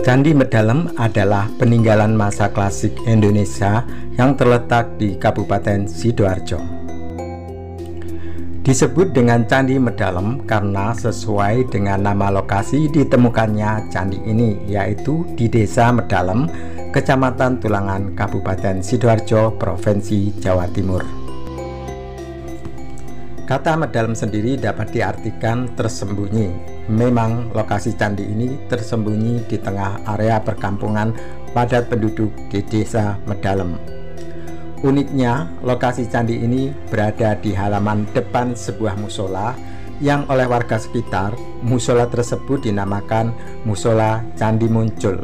Candi Medalem adalah peninggalan masa klasik Indonesia yang terletak di Kabupaten Sidoarjo. Disebut dengan Candi Medalem karena sesuai dengan nama lokasi ditemukannya candi ini, yaitu di Desa Medalem, Kecamatan Tulangan, Kabupaten Sidoarjo, Provinsi Jawa Timur. Kata Medalem sendiri dapat diartikan tersembunyi. Memang lokasi candi ini tersembunyi di tengah area perkampungan padat penduduk di Desa Medalem. Uniknya, lokasi candi ini berada di halaman depan sebuah musola yang oleh warga sekitar, musola tersebut dinamakan Musola Candi Muncul,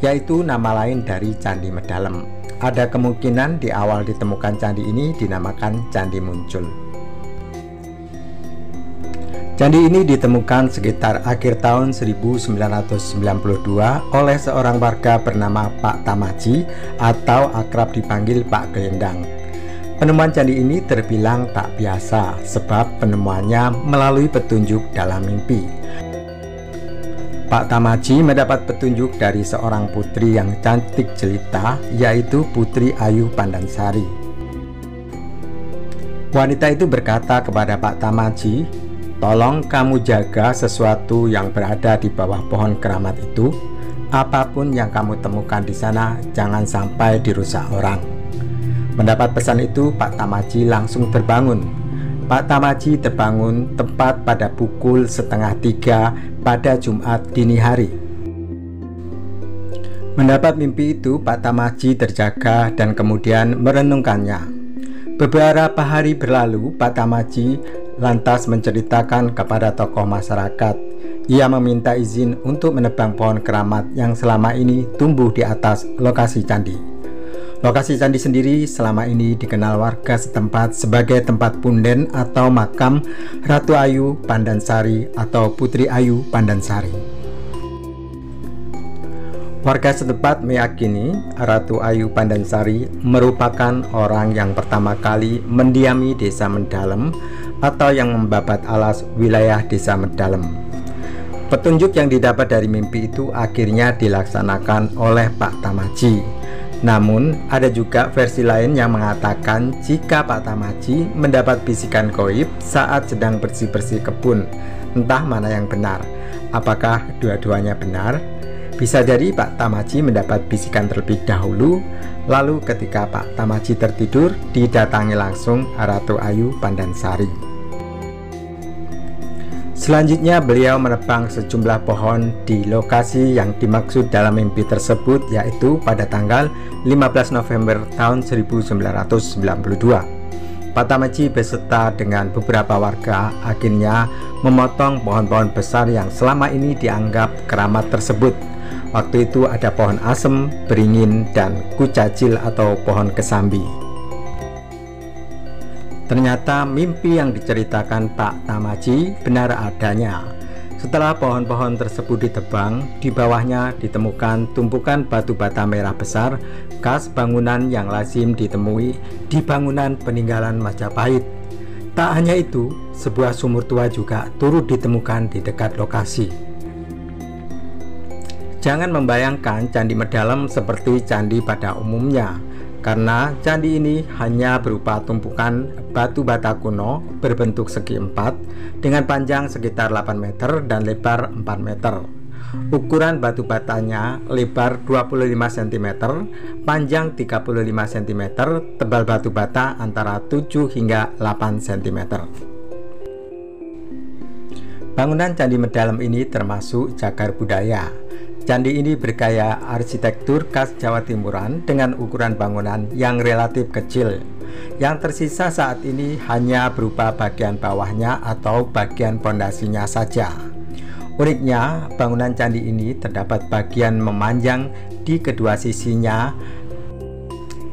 yaitu nama lain dari Candi Medalem. Ada kemungkinan di awal ditemukan candi ini dinamakan Candi Muncul. Candi ini ditemukan sekitar akhir tahun 1992 oleh seorang warga bernama Pak Tamaji atau akrab dipanggil Pak Gelendang. Penemuan candi ini terbilang tak biasa sebab penemuannya melalui petunjuk dalam mimpi. Pak Tamaji mendapat petunjuk dari seorang putri yang cantik jelita, yaitu Putri Ayu Pandansari. Wanita itu berkata kepada Pak Tamaji, "Tolong kamu jaga sesuatu yang berada di bawah pohon keramat itu. Apapun yang kamu temukan di sana, jangan sampai dirusak orang." Mendapat pesan itu, Pak Tamaji langsung terbangun. Pak Tamaji terbangun tepat pada pukul 2:30 pada Jumat dini hari. Mendapat mimpi itu, Pak Tamaji terjaga dan kemudian merenungkannya. Beberapa hari berlalu, Pak Tamaji lantas menceritakan kepada tokoh masyarakat. Ia meminta izin untuk menebang pohon keramat yang selama ini tumbuh di atas lokasi candi. Lokasi candi sendiri selama ini dikenal warga setempat sebagai tempat punden atau makam Ratu Ayu Pandansari atau Putri Ayu Pandansari. Warga setempat meyakini Ratu Ayu Pandansari merupakan orang yang pertama kali mendiami Desa Medalem atau yang membabat alas wilayah Desa Medalem. Petunjuk yang didapat dari mimpi itu akhirnya dilaksanakan oleh Pak Tamaji. Namun ada juga versi lain yang mengatakan jika Pak Tamaji mendapat bisikan gaib saat sedang bersih-bersih kebun. Entah mana yang benar. Apakah dua-duanya benar? Bisa jadi Pak Tamaji mendapat bisikan terlebih dahulu, lalu ketika Pak Tamaji tertidur didatangi langsung Ratu Ayu Pandansari. Selanjutnya beliau menebang sejumlah pohon di lokasi yang dimaksud dalam mimpi tersebut, yaitu pada tanggal 15 November tahun 1992. Pak Tamaji beserta dengan beberapa warga akhirnya memotong pohon-pohon besar yang selama ini dianggap keramat tersebut. Waktu itu ada pohon asem, beringin, dan kucacil atau pohon kesambi. Ternyata mimpi yang diceritakan Pak Tamaji benar adanya. Setelah pohon-pohon tersebut ditebang, di bawahnya ditemukan tumpukan batu bata merah besar khas bangunan yang lazim ditemui di bangunan peninggalan Majapahit. Tak hanya itu, sebuah sumur tua juga turut ditemukan di dekat lokasi. Jangan membayangkan Candi Medalem seperti candi pada umumnya, karena candi ini hanya berupa tumpukan batu bata kuno berbentuk segi empat dengan panjang sekitar 8 meter dan lebar 4 meter. Ukuran batu batanya lebar 25 cm, panjang 35 cm, tebal batu bata antara 7 hingga 8 cm. Bangunan Candi Medalem ini termasuk cagar budaya. Candi ini bergaya arsitektur khas Jawa Timuran dengan ukuran bangunan yang relatif kecil. Yang tersisa saat ini hanya berupa bagian bawahnya atau bagian pondasinya saja. Uniknya, bangunan candi ini terdapat bagian memanjang di kedua sisinya,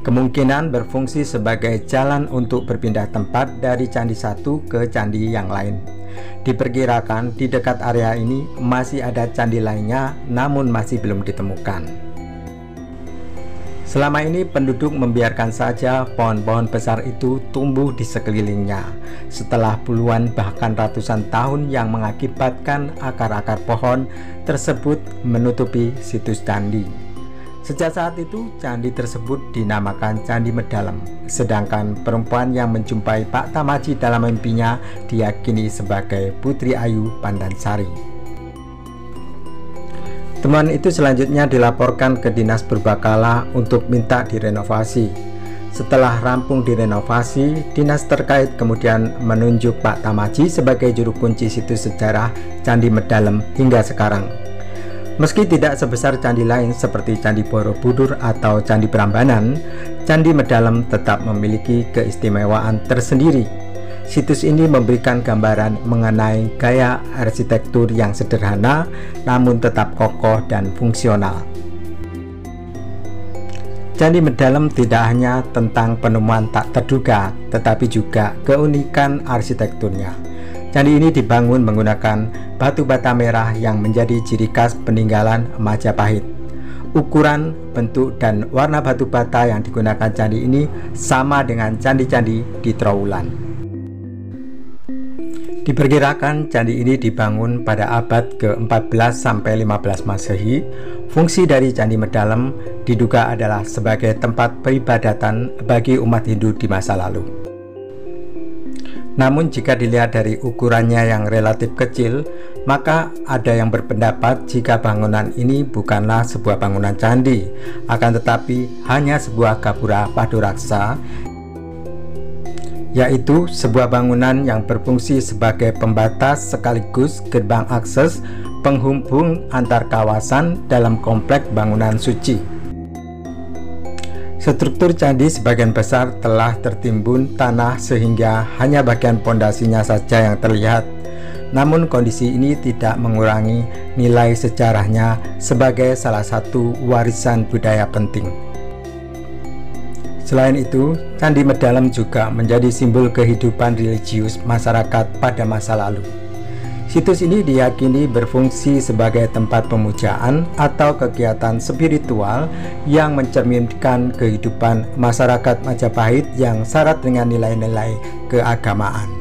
kemungkinan berfungsi sebagai jalan untuk berpindah tempat dari candi satu ke candi yang lain. Diperkirakan di dekat area ini masih ada candi lainnya, namun masih belum ditemukan. Selama ini penduduk membiarkan saja pohon-pohon besar itu tumbuh di sekelilingnya. Setelah puluhan bahkan ratusan tahun yang mengakibatkan akar-akar pohon tersebut menutupi situs candi. Sejak saat itu candi tersebut dinamakan Candi Medalem. Sedangkan perempuan yang menjumpai Pak Tamaji dalam mimpinya diyakini sebagai Putri Ayu Pandansari. Temuan itu selanjutnya dilaporkan ke Dinas Purbakala untuk minta direnovasi. Setelah rampung direnovasi, dinas terkait kemudian menunjuk Pak Tamaji sebagai juru kunci situs sejarah Candi Medalem hingga sekarang. Meski tidak sebesar candi lain seperti Candi Borobudur atau Candi Prambanan, Candi Medalem tetap memiliki keistimewaan tersendiri. Situs ini memberikan gambaran mengenai gaya arsitektur yang sederhana namun tetap kokoh dan fungsional. Candi Medalem tidak hanya tentang penemuan tak terduga, tetapi juga keunikan arsitekturnya. Candi ini dibangun menggunakan batu bata merah yang menjadi ciri khas peninggalan Majapahit. Ukuran, bentuk, dan warna batu bata yang digunakan candi ini sama dengan candi-candi di Trowulan. Diperkirakan candi ini dibangun pada abad ke-14 sampai 15 Masehi. Fungsi dari Candi Medalem diduga adalah sebagai tempat peribadatan bagi umat Hindu di masa lalu. Namun jika dilihat dari ukurannya yang relatif kecil, maka ada yang berpendapat jika bangunan ini bukanlah sebuah bangunan candi, akan tetapi hanya sebuah gapura paduraksa, yaitu sebuah bangunan yang berfungsi sebagai pembatas sekaligus gerbang akses penghubung antar kawasan dalam kompleks bangunan suci. Struktur candi sebagian besar telah tertimbun tanah sehingga hanya bagian pondasinya saja yang terlihat. Namun kondisi ini tidak mengurangi nilai sejarahnya sebagai salah satu warisan budaya penting. Selain itu, Candi Medalem juga menjadi simbol kehidupan religius masyarakat pada masa lalu. Situs ini diyakini berfungsi sebagai tempat pemujaan atau kegiatan spiritual yang mencerminkan kehidupan masyarakat Majapahit yang syarat dengan nilai-nilai keagamaan.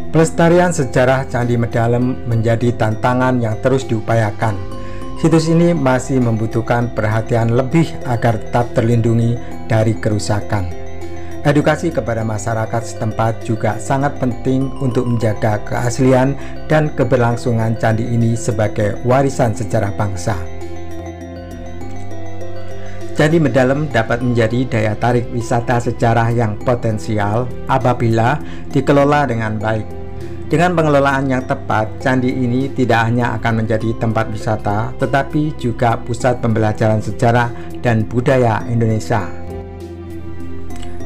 Pelestarian sejarah Candi Medalem menjadi tantangan yang terus diupayakan. Situs ini masih membutuhkan perhatian lebih agar tetap terlindungi dari kerusakan. Edukasi kepada masyarakat setempat juga sangat penting untuk menjaga keaslian dan keberlangsungan candi ini sebagai warisan sejarah bangsa. Candi Medalem dapat menjadi daya tarik wisata sejarah yang potensial apabila dikelola dengan baik. Dengan pengelolaan yang tepat, candi ini tidak hanya akan menjadi tempat wisata, tetapi juga pusat pembelajaran sejarah dan budaya Indonesia.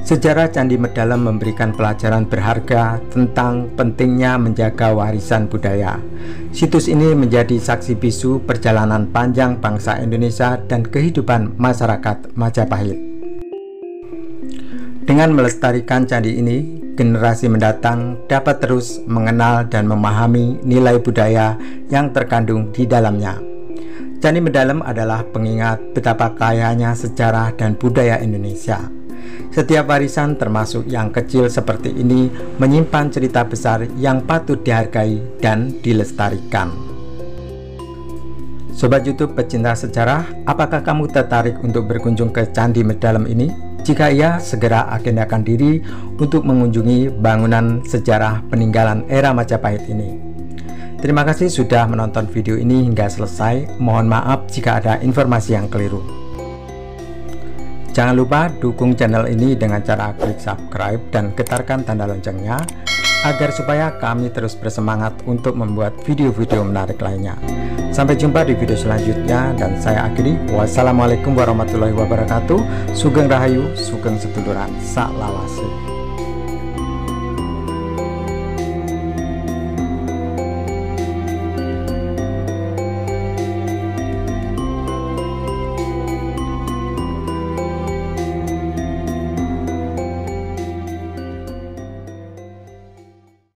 Sejarah Candi Medalem memberikan pelajaran berharga tentang pentingnya menjaga warisan budaya. Situs ini menjadi saksi bisu perjalanan panjang bangsa Indonesia dan kehidupan masyarakat Majapahit. Dengan melestarikan candi ini, generasi mendatang dapat terus mengenal dan memahami nilai budaya yang terkandung di dalamnya. Candi Medalem adalah pengingat betapa kayanya sejarah dan budaya Indonesia. Setiap warisan termasuk yang kecil seperti ini menyimpan cerita besar yang patut dihargai dan dilestarikan. Sobat YouTube pecinta sejarah, apakah kamu tertarik untuk berkunjung ke Candi Medalem ini? Jika iya, segera agendakan diri untuk mengunjungi bangunan sejarah peninggalan era Majapahit ini. Terima kasih sudah menonton video ini hingga selesai. Mohon maaf jika ada informasi yang keliru. Jangan lupa dukung channel ini dengan cara klik subscribe dan getarkan tanda loncengnya agar supaya kami terus bersemangat untuk membuat video-video menarik lainnya. Sampai jumpa di video selanjutnya dan saya akhiri. Wassalamualaikum warahmatullahi wabarakatuh. Sugeng Rahayu, Sugeng Seduluran, Sak Lawase.